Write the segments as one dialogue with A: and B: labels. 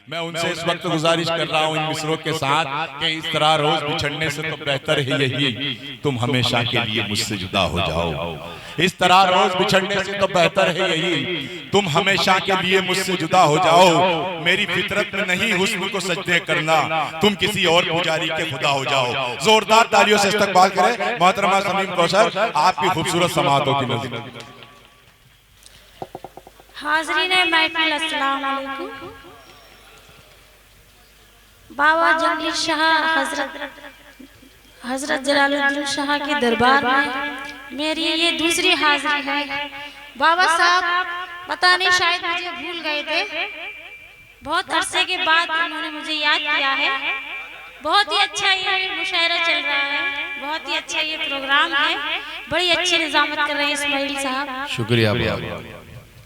A: मैं उनसे इस वक्त गुजारिश कर रहा हूँ इन मिसरों के साथ कि इस तरह रोज बिछड़ने से तो बेहतर है यही तुम हमेशा के लिए मुझसे जुदा हो जाओ। इस तरह रोज बिछड़ने से तो बेहतर है यही तुम हमेशा के लिए मुझसे जुदा हो जाओ। मेरी फितरत में नहीं हुस्न को सजदे करना, तुम किसी और पुजारी के खुदा हो जाओ। जोरदार तालियों से इस्तकबाल करें मोहतरमा समीम कौसर, आपकी खूबसूरत समाअतों की नज़र।
B: हाज़रीन महफिल, अस्सलाम वालेकुम। बाबा जंगली शाह हजरत जलालुद्दीन शाह के दरबार में मेरी ये दूसरी हाजिरी है। बाबा साहब पता नहीं शायद मुझे भूल गए थे, बहुत अरसे के बाद उन्होंने मुझे याद किया है। बहुत ही अच्छा ये मुशायरा चल रहा है, बहुत ही अच्छा ये प्रोग्राम है, बड़ी अच्छी निजामत कर रहे हैं इस्माइल साहब,
A: शुक्रिया।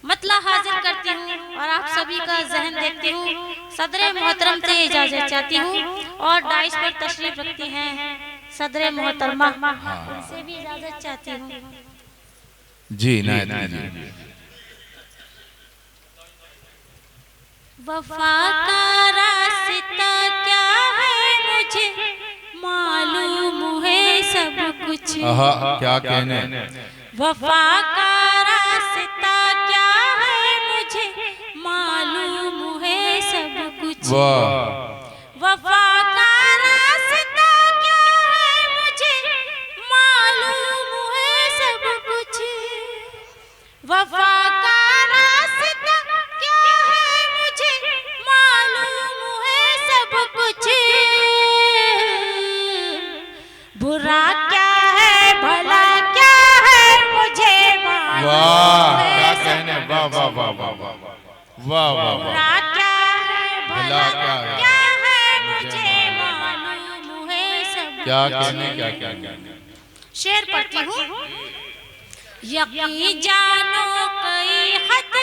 B: मतलब हाजिर करती हूँ और आप सभी का जहन देखती हूँ। सदर मोहतरम से इजाजत चाहती हूँ और डाइस पर तशरीफ रखती हैं सदर मोहतरमा, उनसे भी इजाजत चाहती हूँ।
A: जी
B: वफा का रास्ता क्या है मुझे मालूम है सब कुछ।
A: क्या कहने,
B: वफा का रास्ता क्या है मुझे मालूम है सब कुछ। वफा का रास्ता क्या है मुझे मालूम है सब कुछ। वफा का रास्ता क्या है मुझे मालूम है सब कुछ। बुरा क्या है भला क्या है मुझे मालूम है।
A: क्या कहने, वाह वाह वाह वाह वाह वाह वाह।
B: बुरा क्या है भला क्या है मुझे मालूम है सब।
A: क्या कहने, क्या कहने।
B: शेर पढ़ती हूँ। यकीन जानो कई खत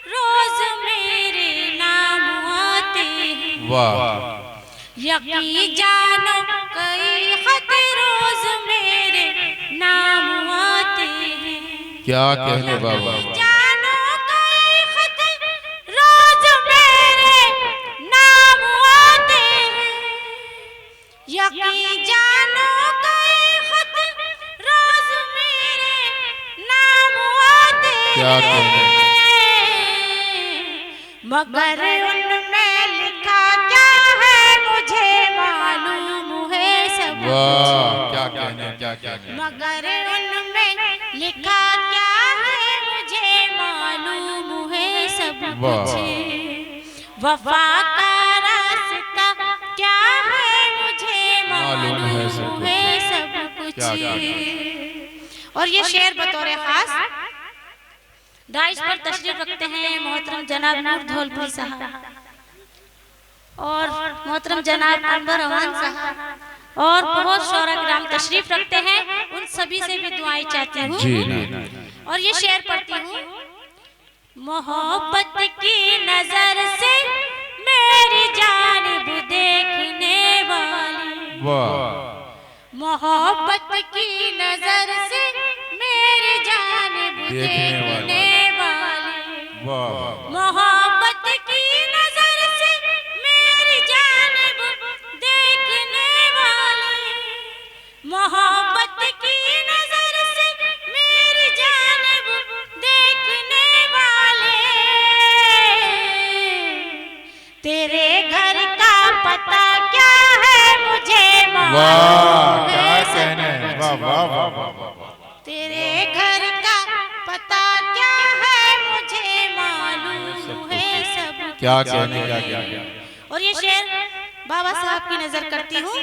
B: रोज मेरे नाम आते हैं।
A: वाह।
B: यकीन जानो कई खत रोज मेरे नाम आते हैं।
A: क्या कहने बाबा।
B: जानो कई खत रोज मेरे नाम आते हैं। यकीन जानो कई खत रोज मेरे नाम आते हैं।
A: क्या कहने,
B: मगर उनमें लिखा क्या है मुझे मालूम है सब।
A: वाह। क्या कहने, क्या कहने।
B: मगर उनमें लिखा क्या है मुझे मालूम है सब कुछ। वफा का रास्ता क्या है मुझे मालूम है सब कुछ। और ये शेर बतौर खास डाइस पर तशरीफ रखते हैं मोहतरम जनाब नूर धौलपुरी साहब और मोहतरम जनाब अंबर अवान साहब और बहुत शौरा किराम तशरीफ रखते हैं। उन सभी से भी दुआएं चाहती हूँ और ये शेर पढ़ती हूँ। मोहब्बत की नजर से मेरी जानिब देखने वाली। मोहब्बत की नजर से मेरी जानिब देखने वाली। मोहब्बत की नजर से मेरी जानिब देखने वाली। मोहब्बत की नजर से मेरी जानिब देखने वाले। तेरे घर का पता क्या है मुझे मालूम है सब।
A: वाह वाह वाह।
B: तेरे घर का पता क्या है मुझे मालूम है सब।
A: क्या कहने, क्या कहने।
B: और ये शेर बाबा साहब की नजर करती हूँ।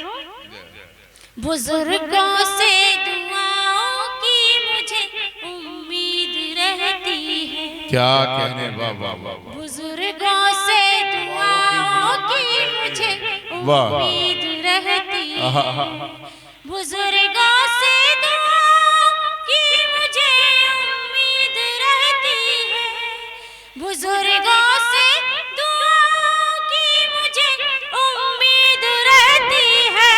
B: बुजुर्गों से दुआओं की मुझे उम्मीद रहती है।
A: क्या कहने, वाह वाह वाह।
B: बुजुर्गों से दुआओं की मुझे उम्मीद रहती है। बुजुर्गों से दुआओं की मुझे उम्मीद रहती है। बुजुर्गों से दुआओं की मुझे उम्मीद रहती है।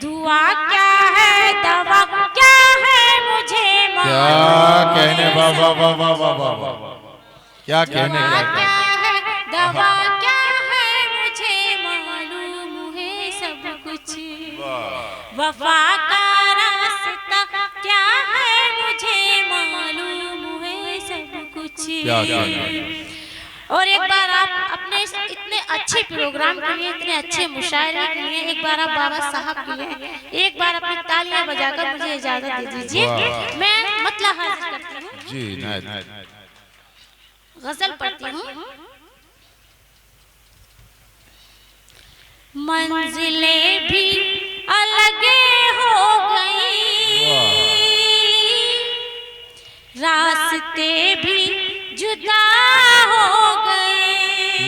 B: दुआ क्या है दवा क्या है मुझे
A: क्या कहने, वाह वाह वाह वाह वाह वाह। क्या कहने,
B: क्या है वफा क्या है मुझे मालूम है सब कुछ, वफा का रास्ता क्या है मुझे मालूम है सब कुछ। और एक बार आप अपने इतने अच्छे प्रोग्राम के लिए, इतने अच्छे मुशायरे के लिए एक बार आप बाबा साहब के लिए एक बार अपनी तालियां बजाकर मुझे इजाजत दे दीजिए। मैं मतलब हाजिर करती हूँ
A: जी,
B: गजल पढ़ती हूँ। मंजिलें भी अलग हो गई, रास्ते भी जुदा हो गए,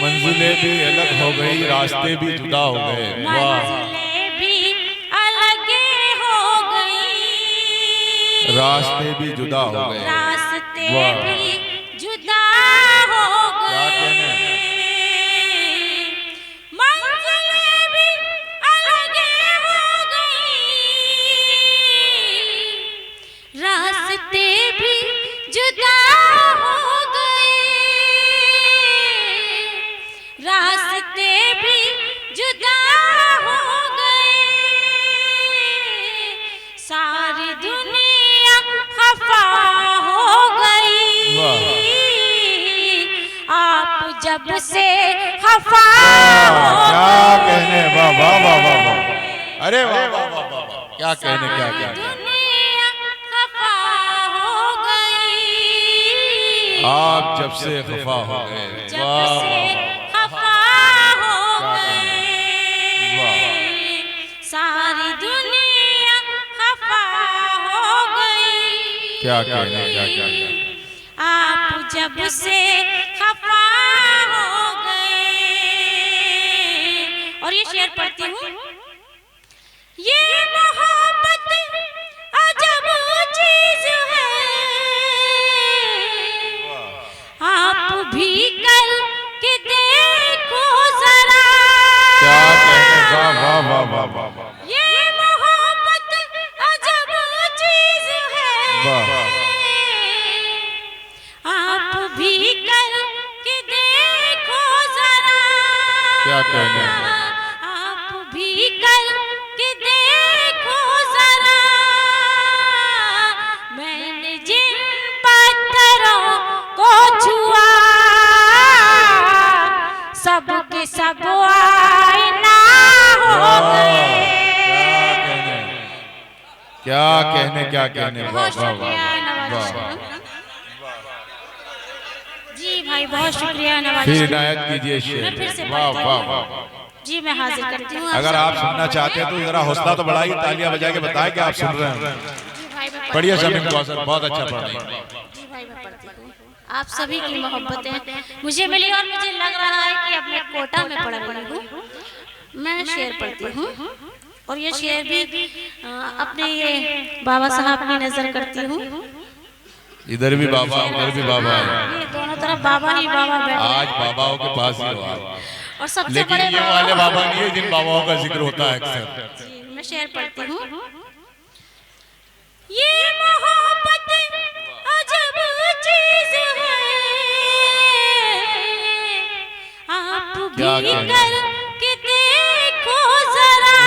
A: मंजिलें भी अलग हो गई, रास्ते भी जुदा हो गए।
B: मंजिलें भी अलग हो गई,
A: रास्ते भी जुदा हो गए,
B: रास्ते भी जुदा हो गए, मंजिलें भी अलग हो गई, रास्ते भी जुदा हो गए, रास्ते भी जुदा हो गए, सारी दुनिया खफा हो गई, आप जब से खफा
A: क्या कहने, वाह वाह वाह वाह, अरे वाह वाह वाह वाह, क्या कहने, क्या कहने। आप जब से खफा हो गए, वाह
B: सारी दुनिया खफा हो गई,
A: क्या कहने, क्या कहने।
B: आप जब से खफा हो गए। और ये शेर पढ़ती हूँ। ये मोहब्बत अजब चीज है, आप भी कर के देखो जरा।
A: क्या कहने, वाह वाह वाह वाह वाह,
B: ये मोहब्बत अजब चीज है, आप भी कर के देखो जरा।
A: क्या कहने,
B: आप भी कर के देखो जरा। मैंने जिन पत्थरों को छुआ, सब के सब आईना हो गए।
A: क्या कहने, क्या कहने, वाह
B: बहुत
A: वाह वाह
B: शुक्रिया
A: वाह।
B: नवाज जी भाई, बहुत शुक्रिया नवाज।
A: फिर इनायत कीजिए
B: मैं
A: शेर,
B: फिर से
A: वाह
B: पढ़ती
A: वाह
B: हूँ।
A: वाह।
B: जी मैं हाजिर करती हूँ।
A: अगर आप सुनना चाहते हैं तो जरा हौसला तो बढ़ाइए, तालियां बजा के बताएं कि आप सुन रहे हैं।
B: जी भाई मैं
A: बढ़िया शमीम कौसर, बहुत अच्छा पढ़ रही हैं।
B: जी भाई मैं पढ़ती हूँ। आप सभी की मोहब्बतें मुझे मिली और मुझे लग रहा है कि अपने कोटा में पढ़ रही हूँ। मैं शेर पढ़ती हूँ और ये शेर भी अपने ये बाबा साहब की नजर करती हूँ।
A: इधर भी बाबा, उधर भी बाबा है।
B: ये दोनों तरफ बाबा ही बाबा बैठे हैं।
A: आज बाबाओं के पास ही हो आप।
B: और सबसे
A: लेकिन
B: बड़े
A: ये वाले बाबा नहीं है जिन बाबाओं का जिक्र होता है अक्सर।
B: जी मैं शेर पढ़ती हूँ। ये मोहब्बत अजब चीज है, आप भी
A: क्या कहने?
B: कर के देखो जरा।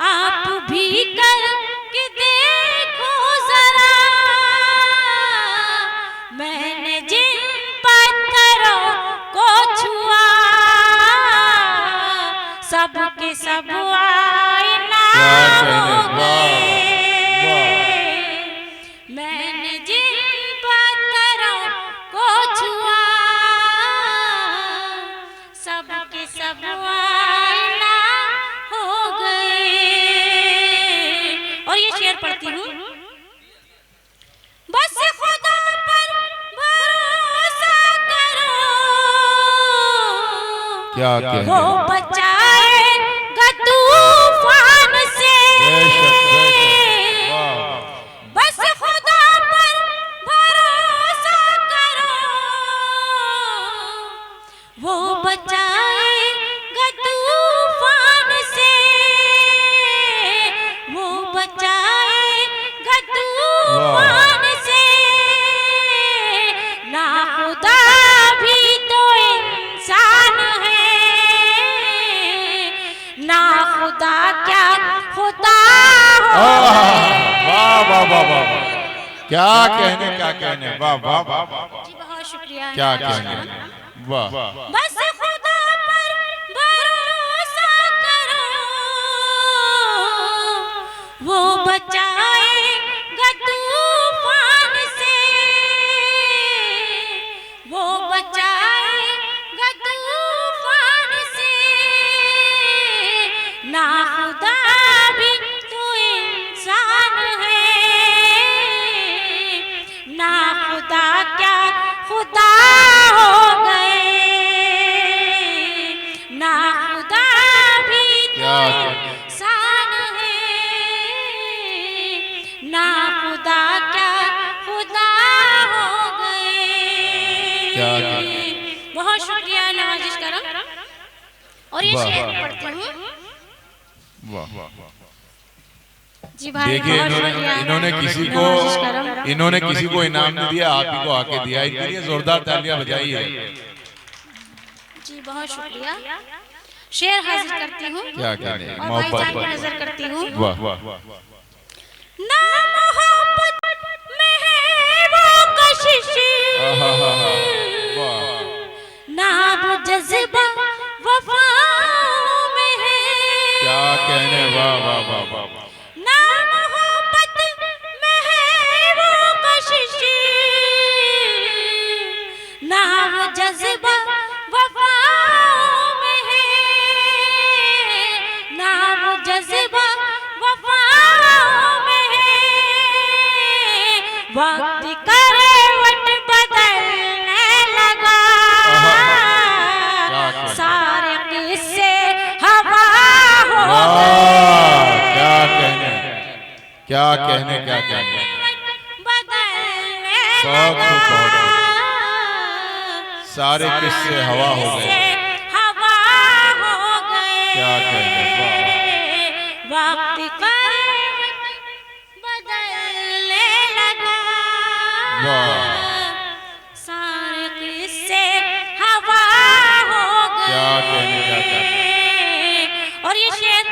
B: आप भी कर के देखो जरा। मैंने जिन पत्थरों को छुआ, सब के सब आईना
A: क्या कहने,
B: हो
A: वाह वाह।
B: गए। मैंने जिन पत्थरों को छुआ, सब के सब आईना हो गए। और ये शेर पढ़ती हूँ। बस खुदा पर भरोसा करो,
A: क्या
B: वो
A: कहने,
B: बचाएगा तूफान से।
A: बेशक बेशक, वाह।
B: बस खुदा पर भरोसा करो, वो बचाएगा तूफान से। वो बचाएगा तूफान से। ना खुदा
A: वाह वाह, क्या कहने क्या कहने, वाह वाह वाह वाह,
B: जी बहुत शुक्रिया।
A: क्या कहने, वाह।
B: बस खुदा पर भरोसा करो, वो बचाएगा तूफान से, वो बचाएगा तूफान से। ना खुदा भी तो इंसान है, ना खुदा क्या खुदा हो गए, ना खुदा भी तो इंसान है, ना खुदा क्या खुदा हो गए। बहुत शुक्रिया, नवाजिश करो। और ये शेर पढ़ती हूँ। जी भाई,
A: देखिए इन्होंने किसी को इनाम नहीं दिया, आप ही को आके दिया। इनके लिए जोरदार तालियां बजाइए।
B: जी बहुत शुक्रिया। शेर हाजिर करती हूँ,
A: क्या कहने,
B: और भाईजान की नजर करती हूँ।
A: वाह वाह,
B: ना मोहब्बत में है वो कशिश, ना वो जज्बा वफाओं में है।
A: क्या कहने, वाह वाह वाह वाह,
B: ना मोहब्बत में है वो कशिश, ना वो जज्बा वफाओं में है, ना वो जज्बा वफाओं में है। वक्त करवट बदलने लगा, सारे किस्से हवा हो गए।
A: क्या कहने, क्या कहने, क्या कहने,
B: बदलने
A: बहुत
B: लगा,
A: बहुत, सारे किस्से हवा हो गए।
B: हवा हो गए।
A: क्या कहने,
B: वक्त करवट बदलने लगा, सारे किस्से हवा हो गए।
A: क्या कहने, क्या कहने।
B: और ये शेर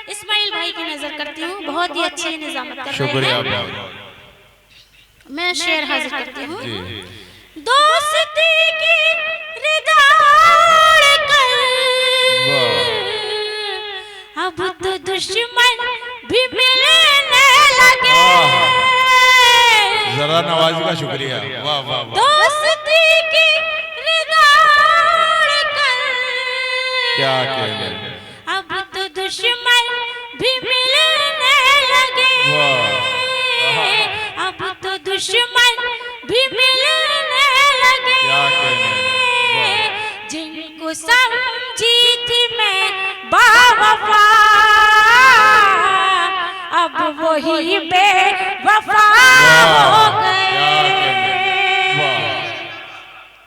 B: इस्माइल भाई की नजर करती हूँ, बहुत ही अच्छी निजामत कर रहे
A: शुक्रिया
B: हैं।
A: भाई।
B: मैं शेर हाजिर करती हूँ।
A: जी,
B: दोस्ती की रिदा कर, अब तो दुश्मन भी मिलने लगे।
A: जरा नवाजी का शुक्रिया, वाह वाह वाह,
B: दोस्ती की रिदा कर,
A: क्या कहने,
B: अब तो दुश्मन भी मिलने लगे, अब तो दुश्मन भी मिलने लगे।
A: क्या कहने,
B: जिनको समझी थी मैं बावफा, अब वही बेवफा हो गए।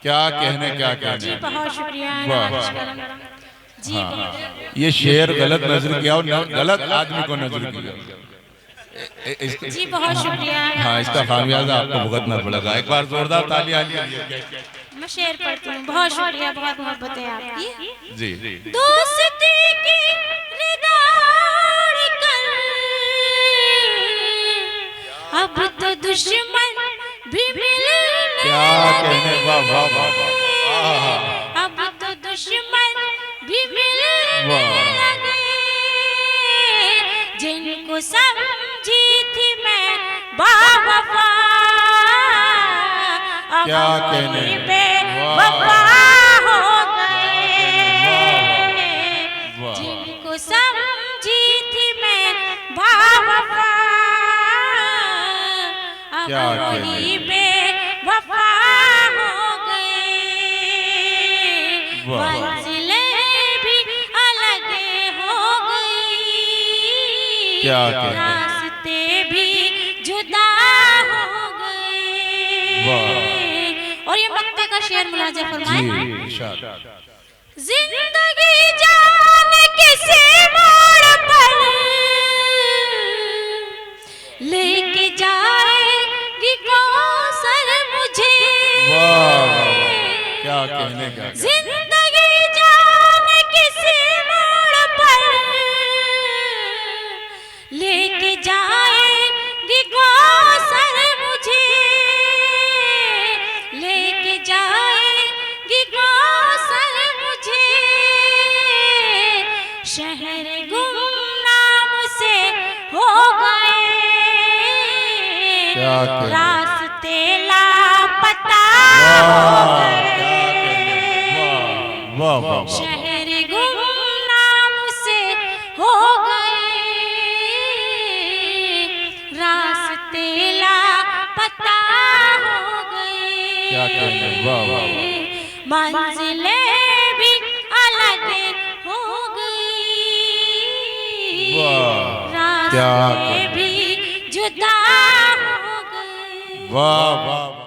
A: क्या कहने, क्या कहने।
B: जी बहुत शुक्रिया।
A: वाह।
B: जी बहुत।
A: ये शेर गलत नजर किया और गलत आदमी को नजर किया।
B: जी बहुत शुक्रिया।
A: हाँ, इसका खामियाजा आपको भुगतना पड़ेगा। एक बार जोरदार तालियां।
B: मैं शेर पढ़ती हूँ। बहुत शुक्रिया, बहुत मोहब्बत है आपकी।
A: जी,
B: दोस्ती की रिदा कर, अब तो दुश्मन भी मिलने
A: क्या कहने, वाह वाह वाह वाह,
B: अब तो दुश्मन भी मिलने लगे। जिनको समझी थी मैं बावफा, अब
A: क्या
B: वही
A: कहने,
B: बेवफा हो गए।
A: वाह।
B: जिनको समझी थी मैं बावफा, अब
A: क्या
B: वही
A: कहने।
B: बेवफा हो गए।
A: वाह।
B: मंजिलें भी अलग हो गई,
A: क्या कहने।
B: रास्ते भी जुदा हो गए। और ये मक्ते का शेर मुलाजा फरमाए।
A: जी, इरशाद।
B: जिंदगी जान किसी मोड़ पर लेके जाएगी कौसर मुझे।
A: क्या कहने, क्या कहने।
B: जिंदगी जान किसी मोड़ पर लेके जाएगी कौसर रास्ते लापता हो गए, शहर गुमनाम से हो गए, रास्ते लापता हो गए, मंजिलें भी अलग हो गई, रास्ते भी जुदा हो गए।
A: वाह वाह।